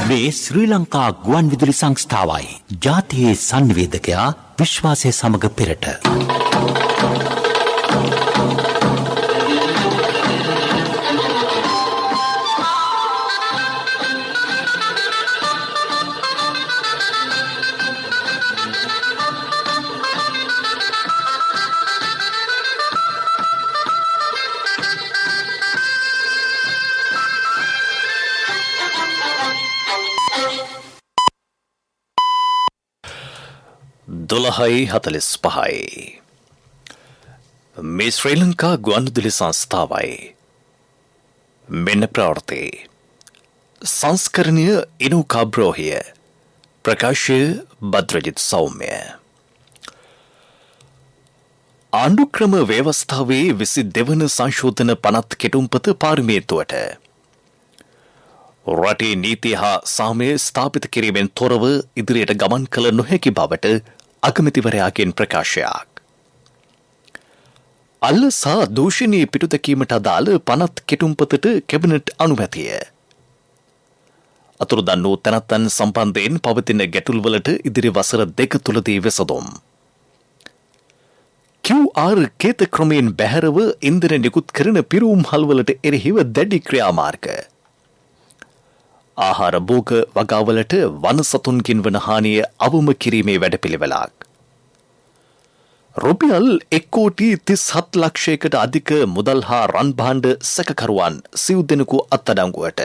මේ ශ්‍රී ලංකා ගුවන් විදුලි සංස්ථාවයි ජාතියේ සංවේදකයා විශ්වාසය සමග පෙරට. දොළහයි 45 මේ ශ්‍රී ලංකා ගුවන්විදුලි සංස්ථාවයි මෙන්න ප්‍රවෘත්ති සංස්කරණය ඉනුකා බ්‍රෝහිය ප්‍රකාශය බද්‍රජිත් සෞම්‍ය ආණ්ඩුක්‍රම ව්‍යවස්ථාවේ 22 වන සංශෝධන පනත් කෙටුම්පත පාර්ලිමේන්තුවට රටේ නීති හා සාමය ස්ථාපිත කිරීමෙන් තොරව ඉදිරියට ගමන් කළ නොහැකි බවට අගමැතිවරයාගෙන් ප්‍රකාශයක්. අල්ලසා දූෂණීය පිටුදැකීමට අදාළ පනත් කෙටුම්පතට කැබිනට් අනුමැතිය. අතුරුදන් වූ තැනැත්තන් සම්බන්ධයෙන් පවතින ගැටලුවලට ඉදිරි වසර 2 තුළදී විසඳුම්. QR කේත ක්‍රමයෙන් බැහැරව ඉන්ධන නිකුත් කරන පිරූම් හල්වලට එරෙහිව දැඩි ක්‍රියාමාර්ග. ආහාර භෝග වගාවලට වන සතුන්ගෙන් වන හානිය අවම කිරීමේ වැඩපිළිවෙලක්. රුපියල් 1,37 ලක්ෂයකට අධික මුදල් හා රන් භාණ්ඩ සැකකරුවන් 90 දෙනෙකු අත්අඩංගුවට.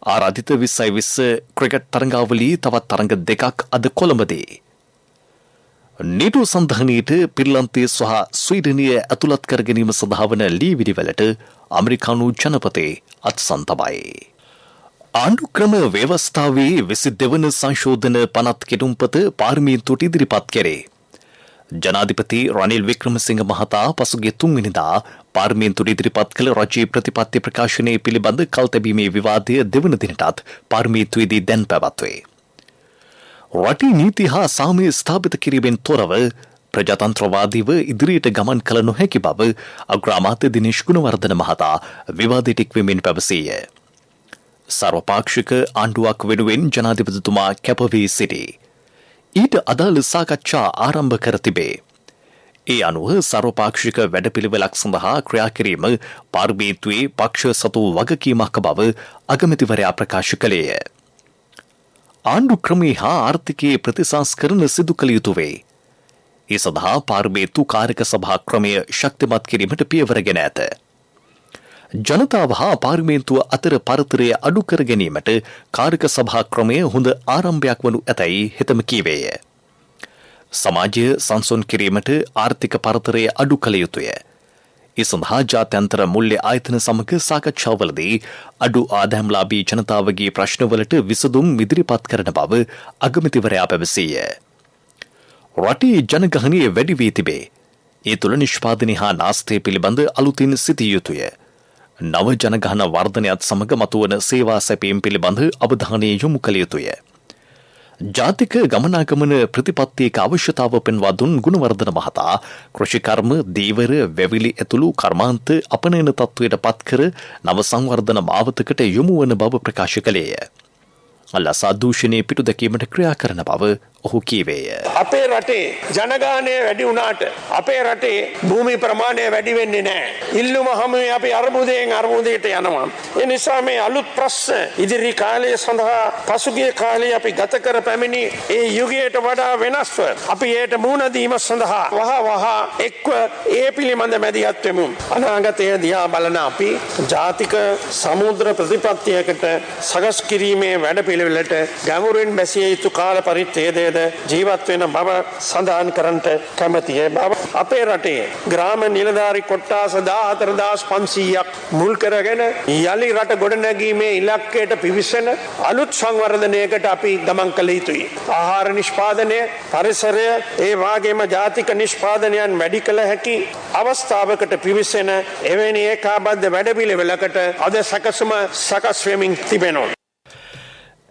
ආරාධිත 2020 ක්‍රිකට් තරඟාවලියේ තවත් තරඟ දෙකක් අද කොළඹදී. නීටෝ සන්ධානයට පිරිලන්තය සහ ස්වීඩනය ඇතුළත් කර ගැනීම සඳහා වන ලීවිඩිවලට අමරිකානු ජනපති අත්සන් තබයි. ආණ්ඩුක්‍රම ව්‍යවස්ථාවේ 22 වන සංශෝධන පනත් කෙටුම්පත පාර්ලිමේන්තුවට ඉදිරිපත් කෙරේ. ජනාධිපති රනිල් වික්‍රමසිංහ මහතා පසුගිය 3 වෙනිදා පාර්ලිමේන්තුවට ඉදිරිපත් කළ රජයේ ප්‍රතිපත්ති ප්‍රකාශනය පිළිබඳ කල්තැබීමේ විවාදය දෙවන දිනටත් පාර්ලිමේන්තුවේදී දැන් පැවැත්වේ. රටේ නීති හා සාමය ස්ථාපිත කිරීමෙන් තොරව ප්‍රජාතන්ත්‍රවාදීව ඉදිරියට ගමන් කළ නොහැකි බව අග්‍රාමාත්‍ය දිනේෂ් ගුණවර්ධන මහතා විවාදයට එක්වෙමින් පැවසීය. සර්වපාක්ෂික ආණ්ඩුවක් වෙනුවෙන් ජනාධිපතිතුමා කැපවී සිටී. ඊට අදාළ සාකච්ඡා ආරම්භ කර තිබේ. ඒ අනුව සර්වපාක්ෂික වැඩපිළිවෙලක් සඳහා ක්‍රියා කිරීම පාර්ලිමේන්තුවේ පක්ෂ සතු වගකීමක් බව අගමැතිවරයා ප්‍රකාශ කළේය. ආණ්ඩු ක්‍රමයේ හා ආර්ථිකයේ ප්‍රතිසංස්කරණ සිදු කළ යුතු වේ. ඒ සඳහා පාර්ලිමේන්තු කාර්යක සභා ක්‍රමය ශක්තිමත් කිරීමට පියවර ගෙන ඇත. ජනතාව හා පාර්ලිමේන්තුව අතර පරතරය අඩු කර ගැනීමට කාර්යක සභා ක්‍රමය හොඳ ආරම්භයක් වනු ඇතැයි හෙතම කීවේය. සමාජය සංසුන් කිරීමට ආර්ථික පරතරය අඩු කළ යුතුය. ඒ සඳහා ජාත්‍යන්තර මුල්‍ය ආයතන සමග සාකච්ඡාවලදී අඩු ආදායම්ලාභී ජනතාවගේ ප්‍රශ්නවලට විසඳුම් ඉදිරිපත් කරන බව අගමැතිවරයා පැවසීය. රටේ ජනගහනය වැඩි වී තිබේ. ඒ තුළ නිෂ්පාදනය හා නාස්තය පිළිබඳ අලුතින් සිටිය යුතුය. නව ජනගහන වර්ධනයත් සමග මතුවන සේවා සැපීම් පිළිබඳ අවධානය යොමු කළ යුතුය. ජාතික ගමනාගමන ප්‍රතිපත්තියක අවශ්‍යතාව පෙන්වා දුන් ගුණවර්ධන මහතා කෘෂිකර්ම දීවර වැවිලි ඇතුළු කර්මාන්ත අපනයන තත්ත්වයට පත්කර නව සංවර්ධන මාවතකට යොමු වන බව ප්‍රකාශ කළේය. අල්ලසා දූෂණය පිටු දැකීමට ක්‍රියා කරන බව ඔහු කීවේය. අපේ රටේ ජනගහනය වැඩි වුණාට අපේ රටේ භූමි ප්‍රමාණය වැඩි වෙන්නේ නැහැ. ඉල්ලුම හැමෝම අපි අර්බුදයෙන් අර්බුදයට යනවා. ඒ නිසා මේ අලුත් ප්‍රශ්න ඉදිරි කාලයේ සඳහා පසුගිය කාලේ අපි ගත කර පැමිණි ඒ යුගයට වඩා වෙනස්ව අපි ඒට මුහුණ දීම සඳහා වහ එක්ව ඒ පිළිබඳ මැදිහත් වෙමු. අනාගතය දිහා බලන අපි ජාතික සමුද්‍ර ප්‍රතිපත්තියකට සකස් කිරීමේ වැඩපිළිවෙලට ගැඹුරින් බැසිය යුතු කාල පරිච්ඡේදය ජීවත් වෙන බව සඳහන් කරන්නට කැමැතියි. අපේ රටේ ග්‍රාම නිලධාරි කොට්ටාස 14500ක් මුල් කරගෙන යලි රට ගොඩනැගීමේ ඉලක්කයට පිවිසෙන අලුත් සංවර්ධනයකට අපි ගමන් කළ යුතුයි. ආහාර නිෂ්පාදනය, පරිසරය, ඒ වගේම ජාතික නිෂ්පාදනයන් වැඩි කළ හැකි අවස්ථාවකට පිවිසෙන එවැනි ඒකාබද්ධ වැඩපිළිවෙලකට අද සකස් වෙමින් තිබෙනවා.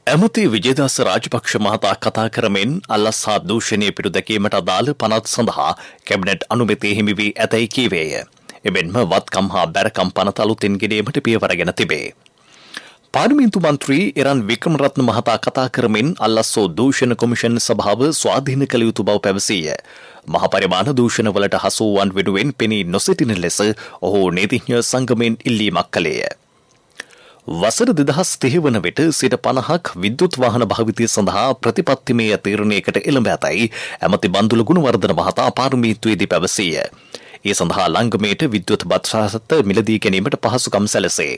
ඇමති විජේදාස රාජපක්ෂ මහතා කතා කරමින් අල්ලස් හා දූෂණය පිටු දැකීමට අදාළ පනත් සඳහා කැබිනට් අනුමැතිය හිමි වී ඇතැයි කීවේය. එමෙන්ම වත්කම් හා බැරකම් පනත අලුතින් ගෙනීමට පියවර ගෙන තිබේ. පාර්ලිමේන්තු මන්ත්‍රී එරන් වික්‍රමරත්න මහතා කතා කරමින් අල්ලස්සෝ දූෂණ කොමිෂන් සභාව ස්වාධීන කළ යුතු බව පැවසීය. මහ පරිමාණ දූෂණවලට හසු වූවන් වෙනුවෙන් පෙනී නොසිටින ලෙස ඔහු නීතිඥ සංගමයෙන් ඉල්ලීමක් කළේය. වසර 2030 වන විට 50% විද්‍යුත් වාහන භාවිතය සඳහා ප්‍රතිපත්තිමය තීරණයකට එළඹ ඇතැයි ඇමති බන්දුල ගුණවර්ධන මහතා පාර්ලිමේන්තුවේදී පැවසීය. ඒ සඳහා ලංගමේට විද්‍යුත් බත්සාහත මිලදී ගැනීමට පහසුකම් සැලසේ.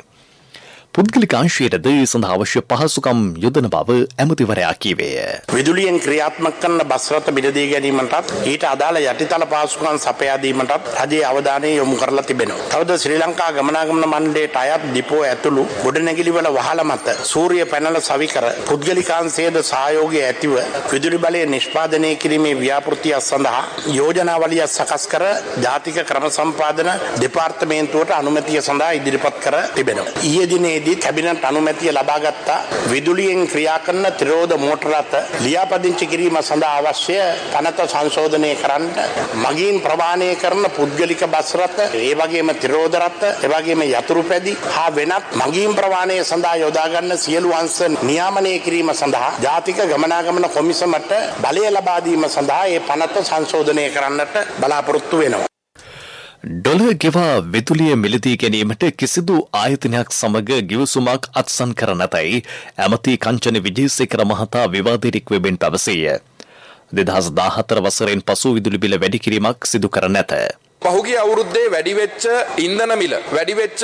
පුද්ගලික අංශයටද ඒ සඳහා අවශ්‍ය පහසුකම් යොදන බව ඇමතිවරයා කීවේය. විදුලියෙන් ක්‍රියාත්මක කරන බස් රථ මිලදී ගැනීමටත් ඊට අදාළ යටිතල පහසුකම් සපයා දීමටත් රජයේ අවධානය යොමු කරලා තිබෙනවා. තවද ශ්‍රී ලංකා ගමනාගමන මණ්ඩලයට අයත් ඩිපෝ ඇතුළු ගොඩනැගිලිවල වහල මත සූර්ය පැනල සවිකර පුද්ගලිකාංශයේද සහයෝගය ඇතිව විදුලි බලය නිෂ්පාදනය කිරීමේ ව්‍යාපෘතිය සඳහා යෝජනාවලිය සකස් කර ජාතික ක්‍රම සම්පාදන දෙපාර්තමේන්තුවට අනුමැතිය සඳහා ඉදිරිපත් කර තිබෙනවා. ඊයේ දිනේ කැබිනට් අනුමැතිය ලබාගත්තා විදුලියෙන් ක්‍රියා කරන ත්‍රිරෝධ මෝටර රථ ලියාපදිංචි කිරීම සඳහා අවශ්‍ය පනත සංශෝධනය කරන්න මගින් ප්‍රමාණය කරන පුද්ගලික බස් රථ ඒ වගේම ත්‍රිරෝධ රථ ඒ වගේම යතුරු පැදි හා වෙනත් මගින් ප්‍රමාණය සඳහා යොදා ගන්න සියලු අංශ නියාමනය කිරීම සඳහා ජාතික ගමනාගමන කොමිසමට බලය ලබා දීම සඳහා ඒ පනත සංශෝධනය කරන්නට බලාපොරොත්තු වෙනවා. ඩොලර් ගෙවා විදුලිය මිලදී ගැනීමට කිසිදු ආයතනයක් සමග ගිවිසුමක් අත්සන් කර නැතැයි ඇමති කංචන විජේසේකර මහතා විවාදයට වෙමින් පැවසීය. 2014 වසරෙන් පසු විදුලි බිල වැඩි කිරීමක් සිදු කර නැත. පහුගිය අවුරුද්දේ වැඩිවෙච්ච ඉන්ධන මිල, වැඩිවෙච්ච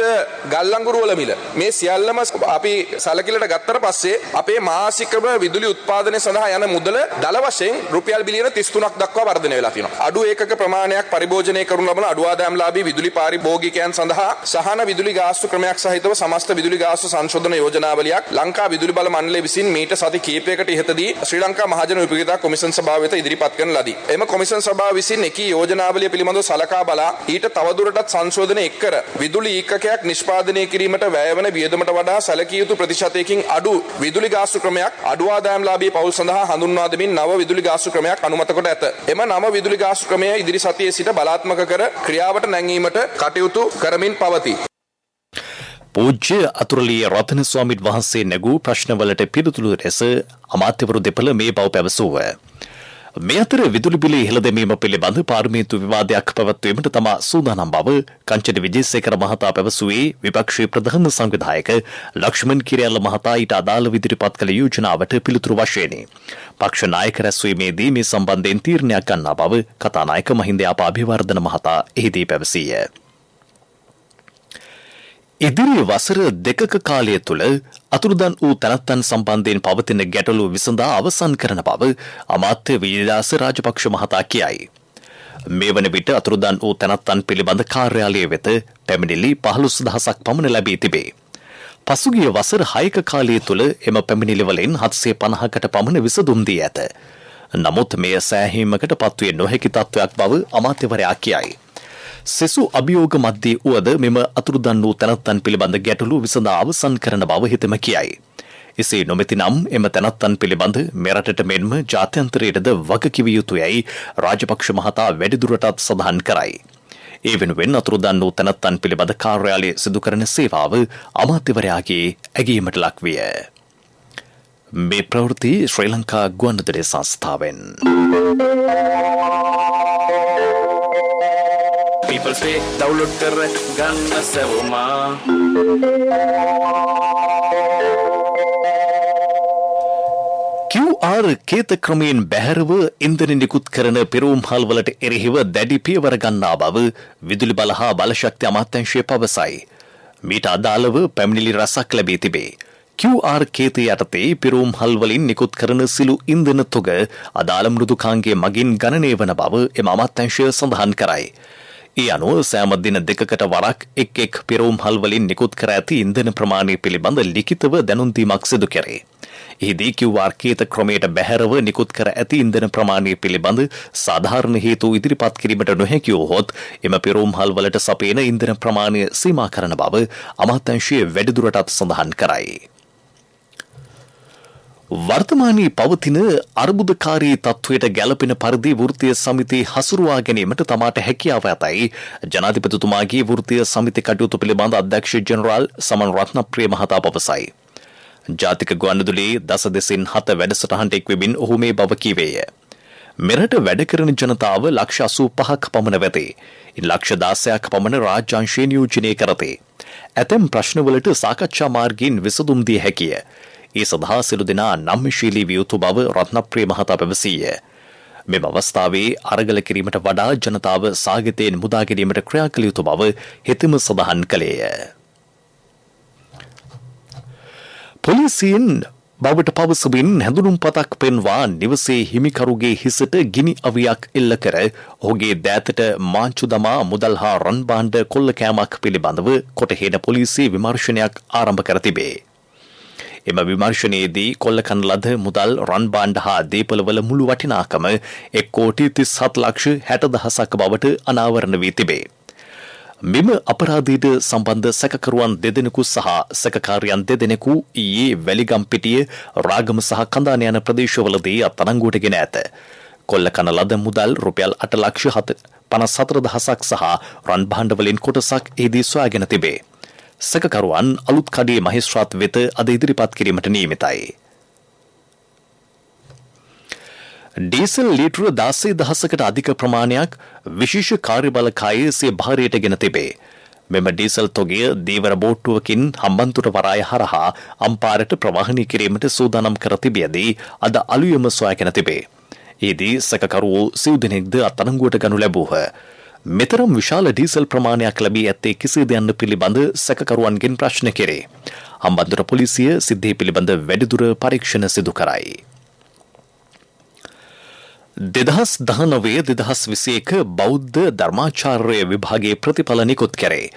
ගල්ලංගුරු වල මිල මේ සියල්ලම අපි සැලකිලට ගත්තට පස්සේ අපේ මාසිකව විදුලි උත්පාදනය සඳහා යන මුදල දල වශයෙන් රුපියල් බිලියන 33ක් දක්වා වර්ධනය වෙලා තියෙනවා. අඩු ඒකක ප්‍රමාණයක් පරිභෝජනය කරනු ලබන අඩු ආදායම්ලාභී විදුලි පාරිභෝගිකයන් සඳහා සහන විදුලි ගාස්තු ක්‍රමයක් සහිතව සමස්ත විදුලි ගාස්තු සංශෝධන යෝජනාවලියක් ලංකා විදුලි බල මණ්ඩලය විසින් මීට සති කිහිපයකට ඉහතදී ශ්‍රී ලංකා මහජන උපයෝගිතා කොමිෂන් සභාව වෙත ඉදිරිපත් කරන ලදී. එම කොමිෂන් සභාව විසින් එකී යෝජනාවලිය පිළිබඳව සලකා බලා ඊට තවදුරටත් සංශෝධනය එක්කර විදුලි ඒකකයක් නිෂ්පාදනය කිරීමට වැයවන වියදමට වඩා සැලකිය යුතු ප්‍රතිශතයකින් අඩු විදුලි ගාස්තු ක්‍රමයක් අඩු ආදායම්ලාභී පවුල් සඳහා හඳුන්වා දෙමින් නව විදුලි ගාස්තු ක්‍රමයක් අනුමත කොට ඇත. එම නව විදුලි ගාස්තු ක්‍රමය ඉදිරි සතියේ සිට බලාත්මක කර ක්‍රියාවට නැංවීමට කටයුතු කරමින් පවතී. පූජ්‍ය අතුරුලිය රතන ස්වාමීන් වහන්සේ නැගූ ප්‍රශ්නවලට පිළිතුරු ලෙස අමාත්‍යවරු දෙපළ මේ බව පැවසුවා. මේ අතර විදුලි බිල ඉහළ දැමීම පිළිබඳ පාර්ලිමේන්තු විවාදයක් පැවැත්වීමට තමා සූදානම් බව කංචන විජේසේකර මහතා පැවසුවේ විපක්ෂයේ ප්‍රධාන සංවිධායක ලක්ෂ්මන් කිරියල්ල මහතා ඊට අදාළ ඉදිරිපත් කළ යෝජනාවට පිළිතුරු වශයෙනි. පක්ෂ නායක රැස්වීමේදී මේ සම්බන්ධයෙන් තීරණයක් ගන්නා බව කතානායක මහින්ද අභිවර්ධන මහතා එහිදී පැවසීය. ඉදිරි වසර දෙකක කාලය තුළ අතුරුදන් වූ තැනැත්තන් සම්බන්ධයෙන් පවතින ගැටලු විසඳා අවසන් කරන බව අමාත්‍ය විජේදාස රාජපක්ෂ මහතා කියයි. මේ වන විට අතුරුදන් වූ තැනැත්තන් පිළිබඳ කාර්යාලය වෙත පැමිණිලි 15000ක් පමණ ලැබී තිබේ. පසුගිය වසර 6ක කාලය තුළ එම පැමිණිලි වලින් 750කට පමණ විසඳුම් දී ඇත. නමුත් මෙය සෑහීමකට පත්විය නොහැකි තත්ත්වයක් බව අමාත්‍යවරයා කියයි. සෙසු අභියෝග මැද්දේ වුවද මෙම අතුරුදන් වූ තැනැත්තන් පිළිබඳ ගැටලු විසඳා අවසන් කරන බව හිතම කියයි. එසේ නොමැතිනම් එම තැනැත්තන් පිළිබඳ මෙරටට මෙන්ම ජාත්‍යන්තරයටද වගකිව යුතුයයි රාජපක්ෂ මහතා වැඩිදුරටත් සඳහන් කරයි. ඒ වෙනුවෙන් අතුරුදන් වූ තැනැත්තන් පිළිබඳ කාර්යාලය සිදු කරන සේවාව අමාත්‍යවරයාගේ ඇගීමට ලක්විය. මේ ප්‍රවෘත්ති ශ්‍රී ලංකා ගුවන්විදුලි සංස්ථාවෙන්. People say download kar ganna savuma QR කේත ක්‍රමයෙන් බැහැරව ඉන්ධන නිකුත් කරන පෙරෝම්හල් වලට එරෙහිව දැඩි පියවර ගන්නා බව විදුලි බල හා බලශක්ති අමාත්‍යාංශය පවසයි. මීට අදාළව පැමිණිලි රැසක් ලැබී තිබේ. QR කේතය යටතේ පෙරෝම්හල් වලින් නිකුත් කරන සිළු ඉන්ධන තොග අදාළ මෘදුකාංගයේ මගින් ගණනය වන බව එම අමාත්‍යාංශය සඳහන් කරයි. ඒ අනුව සෑම දින දෙකකට වරක් එක් පෙරෝම්හල් වලින් නිකුත් කර ඇති ඉන්ධන ප්‍රමාණය පිළිබඳ ලිඛිතව දැනුම් දීමක් සිදු කෙරේ. එහිදී QR කේත ක්‍රමයට බැහැරව නිකුත් කර ඇති ඉන්ධන ප්‍රමාණය පිළිබඳ සාධාරණ හේතු ඉදිරිපත් කිරීමට නොහැකි වූහොත් එම පෙරෝම්හල් වලට සපයන ඉන්ධන ප්‍රමාණය සීමා කරන බව අමාත්‍යාංශය වැඩිදුරටත් සඳහන් කරයි. වර්තමානයේ පවතින අර්බුදකාරී තත්ත්වයට ගැළපෙන පරිදි වෘත්තීය සමිති හසුරුවා ගැනීමට තමාට හැකියාව ඇතයි ජනාධිපතිතුමාගේ වෘත්තීය සමිති කටයුතු පිළිබඳ අධ්‍යක්ෂ ජෙනරාල් සමන් රත්නප්‍රිය මහතා පවසයි. ජාතික ගුවන්විදුලි දස දෙසින් 7 වැඩසටහනට එක්වෙමින් ඔහු මේ බව කීවේය. මෙරට වැඩ කරන ජනතාව ලක්ෂ 85ක් පමණ වෙති. ඉන් ලක්ෂ 16ක් පමණ රාජ්‍යාංශය නියෝජනය කරති. ඇතැම් ප්‍රශ්නවලට සාකච්ඡා මාර්ගයෙන් විසඳුම් දිය හැකිය. ඒ සඳහා සියලු දෙනා නම්‍යශීලී විය යුතු බව රත්නප්‍රිය මහතා පැවසීය. මෙම අවස්ථාවේ අරගල කිරීමට වඩා ජනතාව සාගතයෙන් මුදා ගැනීමට ක්‍රියා කළ යුතු බව හෙතෙම සඳහන් කළේය. පොලිසියෙන් බවට පවසමින් හැඳුනුම්පතක් පෙන්වා නිවසේ හිමිකරුගේ හිසට ගිනි අවියක් එල්ල කර ඔහුගේ දෑතට මාංචු දමා මුදල් හා රන් භාණ්ඩ කොල්ල කෑමක් පිළිබඳව කොටහේන පොලිසිය විමර්ශනයක් ආරම්භ කර තිබේ. එම විමර්ශනයේදී කොල්ල කන ලද මුදල් රන් භාණ්ඩ හා දේපළවල මුළු වටිනාකම 1,37,60,000ක් බවට අනාවරණ වී තිබේ. මෙම අපරාධයට සම්බන්ධ සැකකරුවන් දෙදෙනෙකු සහ සැකකාරයන් දෙදෙනෙකු ඊයේ වැලිගම්පිටිය රාගම සහ කඳාන යන ප්‍රදේශවලදී අත්අඩංගුවට ගෙන ඇත. කොල්ල කන ලද මුදල් රුපියල් 8,54,000ක් සහ රන් භාණ්ඩ වලින් කොටසක් එහිදී සොයාගෙන තිබේ. සැකකරුවන් අලුත් කඩේ මහේස්ත්‍රාත් වෙත අද ඉදිරිපත් කිරීමට නියමිතයි. ඩීසල් ලීටර 16,000කට අධික ප්‍රමාණයක් විශේෂ කාර්යබලකායේ සිය භාරයට ගෙන තිබේ. මෙම ඩීසල් තොගය දීවර බෝට්ටුවකින් හම්බන්තොට වරාය හරහා අම්පාරට ප්‍රවාහනය කිරීමට සූදානම් කර තිබියදී අද අලුයම සොයාගෙන තිබේ. එහිදී සැකකරුවෝ සිව් දෙනෙක්ද අත්අඩංගුවට ගනු ලැබූහ. මෙතරම් විශාල ඩීසල් ප්‍රමාණයක් ලැබී ඇත්තේ කෙසේද යන්න පිළිබඳ සැකකරුවන්ගෙන් ප්‍රශ්න කෙරේ. හම්බන්තොට පොලිසිය සිද්ධිය පිළිබඳ වැඩිදුර පරීක්ෂණ සිදු කරයි. 2019-2021 බෞද්ධ ධර්මාචාර්ය විභාගයේ ප්‍රතිඵල නිකුත් කරේ.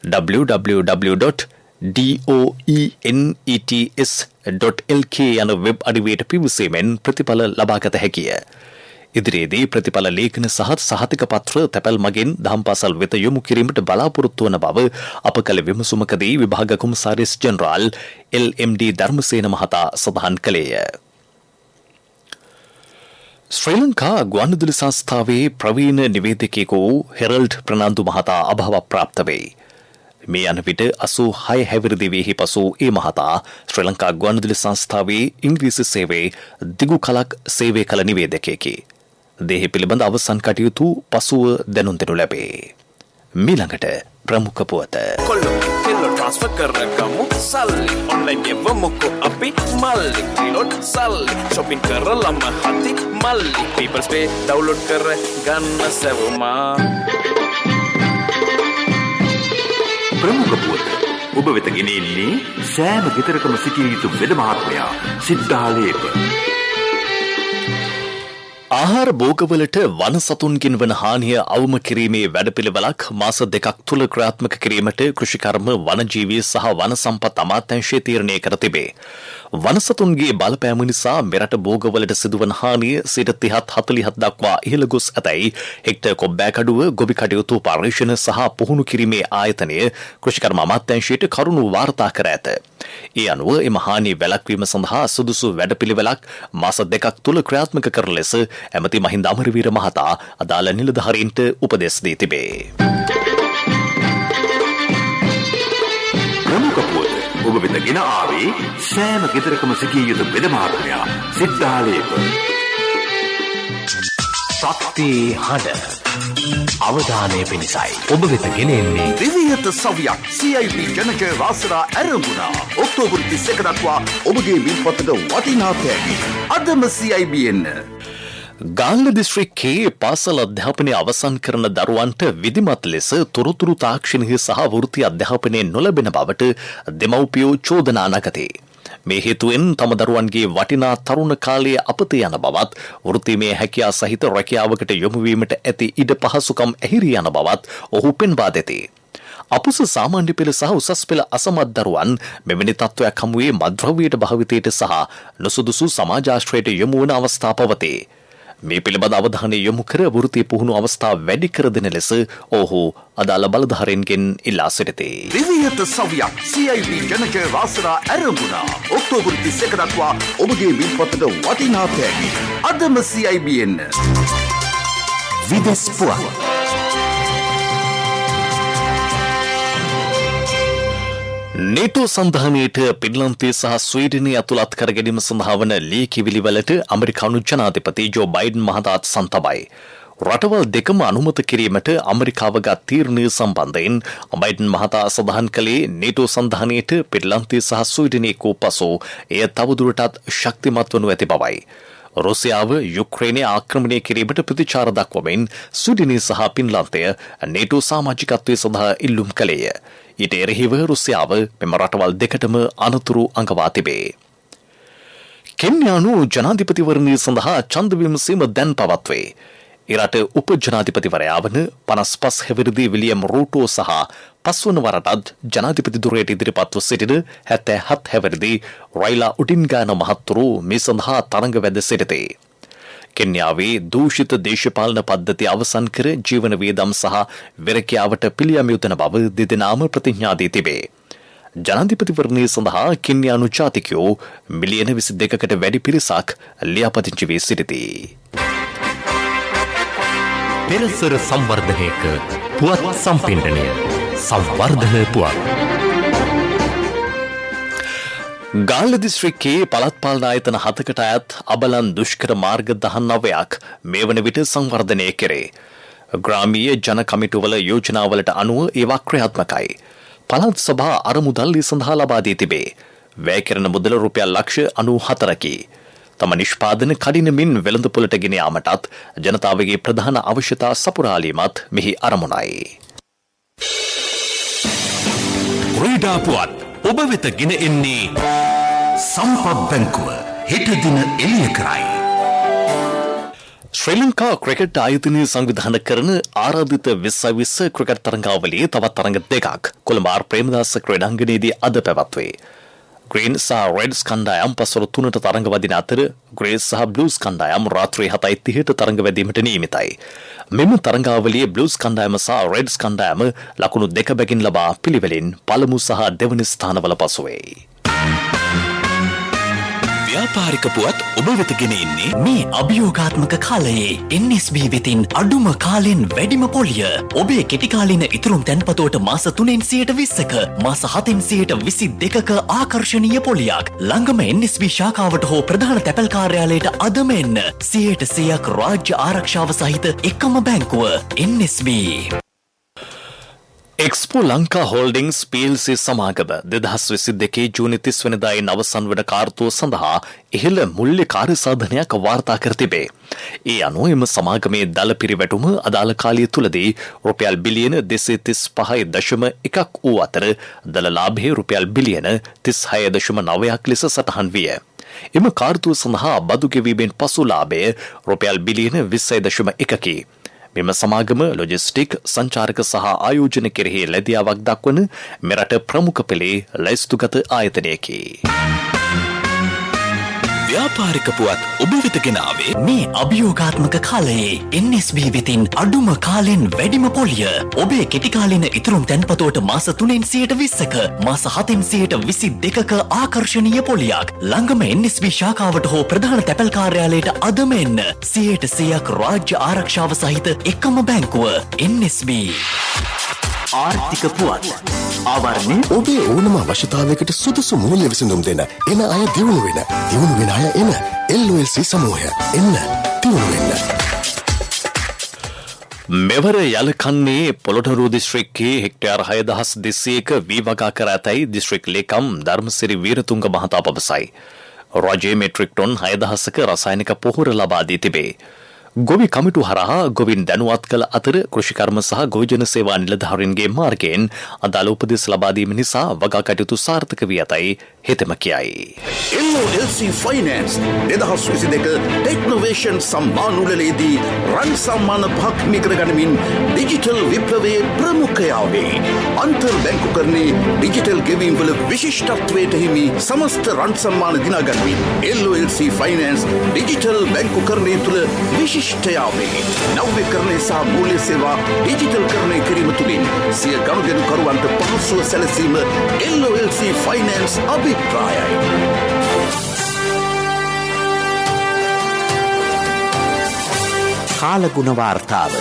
www.doenets.lk යන වෙබ් අඩවියට පිවිසීමෙන් ප්‍රතිඵල ලබාගත හැකිය. ඉදිරියේදී ප්‍රතිඵල ලේඛන සහ සහතික පත්‍ර තැපැල් මගින් දහම්පාසල් වෙත යොමු කිරීමට බලාපොරොත්තු වන බව අප කළ විමසුමකදී විභාග කොමසාරිස් ජෙනරාල් LMD ධර්මසේන මහතා සඳහන් කළේය. ශ්‍රී ලංකා ගුවන්විදුලි සංස්ථාවේ ප්‍රවීණ නිවේදකයෙකු හෙරල්ඩ් ප්‍රනාන්දු මහතා අභාව ප්‍රාප්ත වේ. මේ යන විට 86 හැවිරිදිවෙහි පසු ඒ මහතා ශ්‍රී ලංකා ගුවන්විදුලි සංස්ථාවේ ඉංග්‍රීසි සේවයේ දිගු කලක් සේවය කළ නිවේදකයෙකි. දේහ පිළිබඳ අවසන් කටයුතු පසුව දැනුම් දෙනු ලැබේ. මීළඟට ප්‍රමුඛ පුවත. කොල්ලෝ කෙල්ලෝ ට්‍රාන්ස්ෆර් කරගමු සල්ලි ඔන්ලයින් ගෙවමුකෝ අපි මල්ලි රීලෝඩ් සල්ලි shopping කරලම හති මල්ලි people's pay download කර ගන්න සෙවුමා. ප්‍රමුඛ පුවත ඔබ වෙත ගෙනෙන්නේ සෑම ගෙදරකම සිටිය යුතු වෙද මහත්මයා සිද්ධාලේප. ආහාර භෝගවලට වන සතුන්ගෙන් වන හානිය අවම කිරීමේ වැඩපිළිවෙලක් මාස 2ක් තුළ ක්‍රියාත්මක කිරීමට කෘෂිකර්ම වනජීවී සහ වන සම්පත් අමාත්‍යාංශය තීරණය කර තිබේ. වන සතුන්ගේ බලපෑම නිසා මෙරට භෝගවලට සිදුවන හානිය 30-40 දක්වා ඉහළ ගොස් ඇතැයි හෙක්ටර් කොබ්බෑකඩුව ගොවි කටයුතු පර්යේෂණ සහ පුහුණු කිරීමේ ආයතනය කෘෂිකර්ම අමාත්‍යාංශයට කරුණු වාර්තා කර ඇත. ඒ අනුව එම හානිය වැළැක්වීම සඳහා සුදුසු වැඩපිළිවෙලක් මාස 2ක් තුළ ක්‍රියාත්මක කරන ලෙස ඇමති මහින්ද අමරවීර මහතා අදාළ නිලධාරීන්ට උපදෙස් දී තිබේ. ප්‍රමුඛ පුවත ඔබ වෙත ගෙන ආවේ සෑම ගෙදරකම සිටිය යුතු වෙද මහත්මයා සිද්ධාලේප. ශක්ති හඬ අවධානය පිණිසයි ඔබ වෙත ගෙනෙන්නේ විවිධ සවියක් CIB ජනජය වාසනා ඇරඹුණා. ඔක්තෝබර් 31 දක්වා ඔබගේ විල්පතට වටිනා තෑගි අදම CIB එන්න. ගාල්ල දිස්ත්‍රික්කයේ පාසල් අධ්‍යාපනය අවසන් කරන දරුවන්ට විධිමත් ලෙස තොරතුරු තාක්ෂණය සහ වෘත්ති අධ්‍යාපනය නොලැබෙන බවට දෙමව්පියෝ චෝදනා නගතේ. මේ හේතුවෙන් තම දරුවන්ගේ වටිනා තරුණ කාලය අපතේ යන බවත් වෘත්තිමය හැකියා සහිත රැකියාවකට යොමු වීමට ඇති ඉඩ පහසුකම් ඇහිරී යන බවත් ඔහු පෙන්වා දෙති. අපුස සාමාන්‍ය පෙළ සහ උසස් පෙළ අසමත් දරුවන් මෙවැනි තත්ත්වයක් හමුවේ මද්‍රව්‍යයට භාවිතයට සහ නොසුදුසු සමාජාශ්‍රයට යොමු වන අවස්ථා පවතී. මේ පිළිබඳ අවධානය යොමු කර වෘත්ති පුහුණු අවස්ථා වැඩි කර දෙන ලෙස ඔහු අදාළ බලධාරීන්ගෙන් ඉල්ලා සිටිති. විවිධ සවියක් CIB ජනජය වාසනා ඇරඹුණා. ඔක්තෝබර් 31 දක්වා ඔබගේ විල්පතට වටිනා තෑගි අදම CIB එන්න. විදෙස් පුවත් නේටෝ සන්ධානයට පින්ලන්තය සහ ස්වීඩනය ඇතුළත් කර ගැනීම සඳහා වන ලීකිවිලිවලට ඇමරිකානු ජනාධිපති ජෝ බයිඩන් මහතා සන්තබයි. රටවල් දෙකම අනුමත කිරීමට ඇමරිකාව ගත් තීරණය සම්බන්ධයෙන් බයිඩන් මහතා සඳහන් කළේ නේටෝ සන්ධානයට පින්ලන්තය සහ ස්වීඩනය කෝ පසු එය තවදුරටත් ශක්තිමත් වනු ඇති බවයි. රුසියාව යුක්‍රේනය ආක්‍රමණය කිරීමට ප්‍රතිචාර දක්වමින් ස්වීඩනය සහ පින්ලන්තය නේටෝ සමාජිකත්වය සඳහා ඉල්ලුම් කළේය. ඊට එරෙහිව රුසියාව මෙම රටවල් දෙකටම අනතුරු අඟවා තිබේ. කෙන්යානු ජනාධිපතිවරණය සඳහා ඡන්ද විමසීම දැන් පවත්වේ. එරට උප ජනාධිපතිවරයා වන 55 හැවිරිදි විලියම් රූටෝ සහ පස්වන වරටත් ජනාධිපති ධුරයට ඉදිරිපත්ව සිටින 77 හැවිරිදි රයිලා ඔඩින්ගා මහත්තුරු මේ සඳහා තරඟ වැද සිටිතේ. කෙන්යාවේ දූෂිත දේශපාලන පද්ධති අවසන් කර ජීවන වියදම් සහ වෙරකියාවට පිළියම් යොදන බව දෙදෙනාම ප්‍රතිඥා දී තිබේ. ජනාධිපතිවරණය සඳහා කෙන්යානු ජාතිකයෝ මිලියන 22කට වැඩි පිරිසක් ලියාපදිංචි වී සිටිති. පෙරසර සංවර්ධනයක පුවත් සම්පින්ඩනය සංවර්ධන පුවත්. ගාල්ල දිස්ත්‍රික්කයේ පළාත් පාලන ආයතන 7කට අයත් අබලන් දුෂ්කර මාර්ග 19ක් මේ වන විට සංවර්ධනය කෙරේ. ග්‍රාමීය ජන කමිටුවල යෝජනාවලට අනුව ඒවා ක්‍රියාත්මකයි. පළාත් සභා අරමුදල් සඳහා ලබා දී තිබේ. වැය කරන මුදල රුපියල් ලක්ෂ 94කි. තම නිෂ්පාදන කඩිනමින් වෙළඳපොළට ගෙන යාමටත් ජනතාවගේ ප්‍රධාන අවශ්‍යතා සපුරාලීමත් මෙහි අරමුණයි. ක්‍රීඩා පුවත් ඔබ වෙත ගෙන එන්නේ සම්පත් බැංකුව හෙට දින එළිය කරයි. ශ්‍රී ලංකා ක්‍රිකට් ආයතනය සංවිධානය කරන ආරාධිත 2020 ක්‍රිකට් තරඟාවලියේ තවත් තරඟ දෙකක් කොළඹ ආර් ප්‍රේමදාස ක්‍රීඩාංගණයේදී අද පැවැත්වේ. ග්‍රීන් සහ රෙඩ්ස් කණ්ඩායම් පස්වර 3ට තරඟ වදින අතර ග්‍රේස් සහ බ්ලූස් කණ්ඩායම් රාත්‍රී 7:30ට තරඟ වැදීමට නියමිතයි. මෙම තරඟාවලියේ බ්ලූස් කණ්ඩායම සහ රෙඩ්ස් කණ්ඩායම ලකුණු 2 බැගින් ලබා පිළිවෙලින් පළමු සහ දෙවන ස්ථානවල පසු වේ. ව්‍යාපාරික පුවත් ඔබ වෙත ගෙන එන්නේ මේ අභියෝගාත්මක කාලයේ NSB වෙතින් අඩුම කාලෙන් වැඩිම පොලිය. ඔබේ කෙටි කාලින ඉතුරුම් තැන්පතුවට මාස 3න් 20%ක මාස 7න් 22%ක ආකර්ශනීය පොලියක්. ළඟම NSB ශාඛාවට හෝ ප්‍රධාන තැපැල් කාර්යාලයට අදම එන්න. 100% රාජ්‍ය ආරක්ෂාව සහිත එකම බැංකුව NSB. Expo Lanka Holdings PLC සමාගම 2022 ජූනි 30 වෙනිදායි අවසන් වන කාර්තුව සඳහා ඉහළ මුල්‍ය කාර්යසාධනයක් වාර්තා කර තිබේ. ඒ අනුව එම සමාගමේ දල පිරිවැටුම අදාළ කාලය තුලදී රුපියල් බිලියන 235.1ක් වූ අතර දල ලාභය රුපියල් බිලියන 36.9ක් ලෙස සටහන් විය. එම කාර්තුව සඳහා බදු ගෙවීමෙන් පසු ලාභය රුපියල් බිලියන 20.1කි. මෙම සමාගම ලොජිස්ටික් සංචාරක සහ ආයෝජන කෙරෙහි ලැබියාවක් දක්වන මෙරට ප්‍රමුඛ පෙළේ ලැයිස්තුගත ආයතනයකි. ව්‍යාපාරික පුවත් ඔබ වෙත ගෙන ආවේ මේ අභියෝගාත්මක කාලයේ NSB වෙතින් අඩුම කාලෙන් වැඩිම පොලිය. ඔබේ කෙටි කාලින ඉතුරුම් තැන්පතුවට මාස 3න් 20%ක මාස 7න් 22%ක ආකර්ශනීය පොලියක්. ළඟම NSB ශාඛාවට හෝ ප්‍රධාන තැපැල් කාර්යාලයට අදම එන්න. 100% රාජ්‍ය ආරක්ෂාව සහිත එකම බැංකුව NSB. ආර්ථික පුවත් ආවරණය ඔබේ ඕනම අවශ්‍යතාවයකට සුදුසු මූල්‍ය විසඳුම් දෙන එන අය දියුණු වෙන අය එන LOLC සමූහය එන්න දියුණු වෙන්න. මෙවර යලකන්නේ පොළොන්නරුව දිස්ත්‍රික්කයේ හෙක්ටයාර් 6200ක වී වගා කර ඇතැයි දිස්ත්‍රික් ලේකම් ධර්මසිරි වීරතුංග මහතා පවසයි. රජයේ මෙට්‍රික් ටොන් 6000ක රසායනික පොහොර ලබා දී තිබේ. ගොවි කමිටු හරහා ගොවින් දැනුවත් කළ අතර කෘෂිකර්ම සහ ගොවිජන සේවා නිලධාරීන්ගේ මාර්ගයෙන් අදාළ උපදෙස් ලබා දීම නිසා වගා කටයුතු සාර්ථක වී ඇතැයි හෙතෙම කියයි. LOLC ෆයිනෑන්ස් 2022 ටෙක්නොවේෂන් සම්මාන උළෙලේදී රන් සම්මාන 5ක් නිකර ගනිමින් ඩිජිටල් විප්ලවයේ ප්‍රමුඛයා වේ. අන්තර් බැංකුකරණයේ ඩිජිටල් ගෙවීම් වල විශිෂ්ටත්වයට හිමි සමස්ත රන් සම්මාන දිනා ගනිමින් LOLC ෆයිනෑන්ස් ඩිජිටල් බැංකුකරණය තුල විශිෂ්ටයා වේ. නවීකරණය සහ මූල්‍ය සේවා ඩිජිටල් කරණය කිරීම තුළින් සිය ගනුදෙනුකරුවන්ට පහසුව සැලසීම LOLC ෆයිනෑන්ස් අභිප්‍රායයි. කාලගුණ වාර්තාව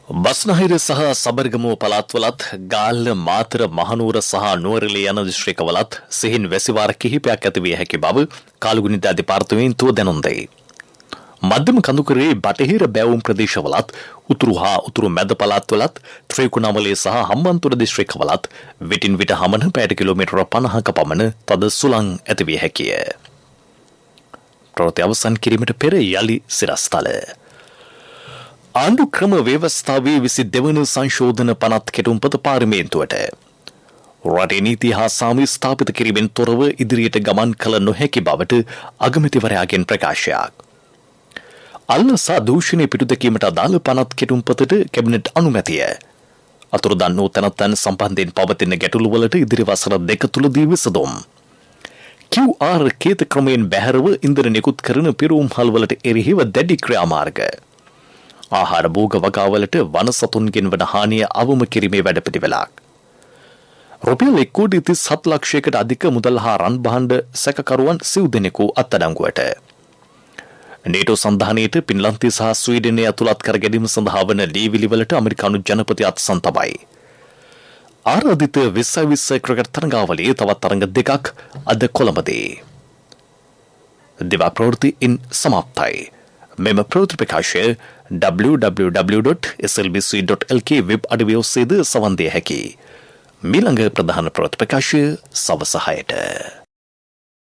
බස්නාහිර සහ සබර්ගමුව පළාත්වලත් ගාල්ල මාතර මහනුවර සහ නුවරඑළිය යන දිස්ත්‍රික්කවලත් සිහින් වැසිවාර කිහිපයක් ඇති විය හැකි බව කාලුගුනිදා දෙපාර්තමේන්තුව දැනුම් දෙයි. මධ්‍යම කඳුකරේ බටහිර බැවුම් ප්‍රදේශවලත් උතුරු හා උතුරු මැද පළාත්වලත් ත්‍රිකුණාමලය සහ හම්බන්තොට දිස්ත්‍රික්කවලත් විටින් විට හමන පැයට කිලෝමීටර 50ක පමණ තද සුළං ඇති විය හැකිය. ප්‍රවෘත්ති අවසන් කිරීමට පෙර යලි සිරස්තල ආණ්ඩු ක්‍රම ව්‍යවස්ථාවේ 22 වන සංශෝධන පනත් කෙටුම්පත පාර්ලිමේන්තුවට රටේ නීති හා සාමය ස්ථාපිත කිරීමෙන් තොරව ඉදිරියට ගමන් කළ නොහැකි බවට අගමැතිවරයාගෙන් ප්‍රකාශයක්. අල්ලසා දූෂණය පිටුදැකීමට අදාළ පනත් කෙටුම්පතට කැබිනට් අනුමැතිය. අතුරුදන් වූ තැනැත්තන් සම්බන්ධයෙන් පවතින ගැටලුවලට ඉදිරි වසර 2 තුළදී විසඳුම්. QR කේත ක්‍රමයෙන් බැහැරව ඉන්ධන නිකුත් කරන පිරවුම්හල්වලට එරෙහිව දැඩි ක්‍රියාමාර්ග. ආහාර භෝග වගාවලට වන සතුන්ගෙන් වන හානිය අවම කිරීමේ වැඩපිළිවෙලක්. රුපියල් 1.37 ලක්ෂයකට අධික මුදල් හා රන් භාණ්ඩ සැකකරුවන් සිව් දෙනෙකු අත්අඩංගුවට. නේටෝ සන්ධානයට පින්ලන්තය සහ ස්වීඩනය ඇතුළත් කර ගැනීම සඳහා වන ලීවිලිවලට ඇමරිකානු ජනපති අත්සන් තබයි. ආරාධිත 2020 ක්‍රිකට් තරඟාවලියේ තවත් තරඟ දෙකක් අද කොළඹදී. දිවා ප්‍රවෘත්ති ඉන් සමාප්තයි. මෙම ප්‍රවෘත්ති ප්‍රකාශය www.slbc.lk වෙබ් අඩවිය ඔස්සේද සවන් දිය හැකියි. මීළඟ ප්‍රධාන ප්‍රවෘත්ති ප්‍රකාශය සවස 6ට.